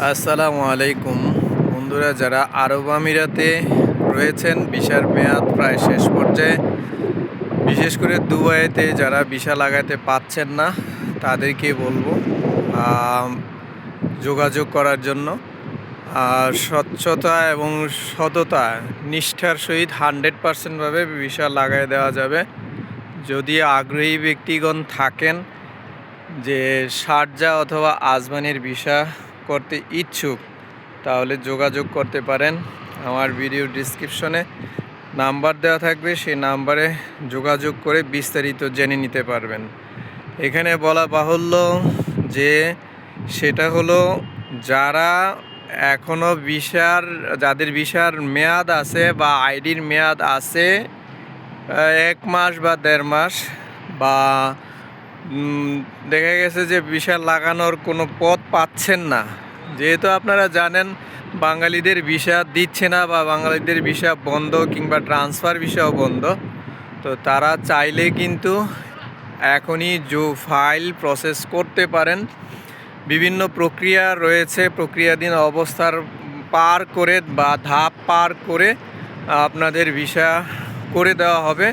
আসসালামু আলাইকুম বন্ধুরা, যারা আরব আমিরাতে রয়েছেন, ভিসার মেয়াদ প্রায় শেষ পর্যায়ে। বিশেষ করে দুবাইতে যারা ভিসা লাগাতে পাচ্ছেন না তাদেরকে বলবো যোগাযোগ করার জন্য। আর স্বচ্ছতা এবং সততা নিষ্ঠার সহিত 100% ভিসা লাগাই দেওয়া যাবে। যদি আগ্রহী ব্যক্তিগণ থাকেন যে শারজাহ অথবা আজমানের ভিসা করতে ইচ্ছুক, তাহলে যোগাযোগ করতে পারেন। আমার ভিডিও ডিসক্রিপশনে নাম্বার দেওয়া থাকবে, সেই নাম্বারে যোগাযোগ করে বিস্তারিত জেনে নিতে পারবেন। এখানে বলা বাহুল্য যে সেটা হলো যারা এখনও যাদের ভিসার মেয়াদ আছে বা আইডির মেয়াদ আছে 1 মাস বা 1.5 মাস, বা দেখা গেছে যে ভিসা লাগানোর কোনো পথ পাচ্ছেন না। যেহেতু আপনারা জানেন বাঙালিদের ভিসা দিচ্ছে না, বা বাঙালিদের ভিসা বন্ধ, কিংবা ট্রান্সফার ভিসাও বন্ধ, তো তারা চাইলে কিন্তু এখনই ফাইল প্রসেস করতে পারেন। বিভিন্ন প্রক্রিয়া রয়েছে, প্রক্রিয়াধীন অবস্থার পার করে বা ধাপ পার করে আপনাদের ভিসা করে দেওয়া হবে।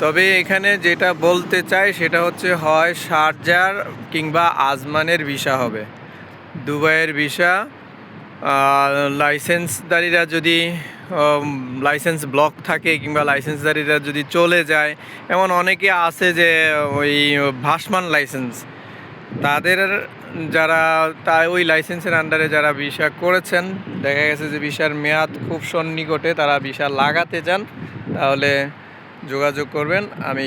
তবে এখানে যেটা বলতে চাই সেটা হচ্ছে, হয় শারজাহ কিংবা আজমানের ভিসা হবে। দুবাইয়ের ভিসা লাইসেন্সদারীরা যদি লাইসেন্স ব্লক থাকে, কিংবা লাইসেন্সদারীরা যদি চলে যায়, এমন অনেকে আছে যে ওই ভাসমান লাইসেন্স, তাদের ওই লাইসেন্সের আন্ডারে যারা ভিসা করেছেন, দেখা গেছে যে ভিসার মেয়াদ খুব সন্নিকটে, তারা ভিসা লাগাতে চান, তাহলে যোগাযোগ করবেন। আমি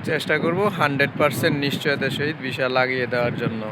চেষ্টা করব 100% নিশ্চয়তার সহিত ভিসা লাগিয়ে দেওয়ার জন্য।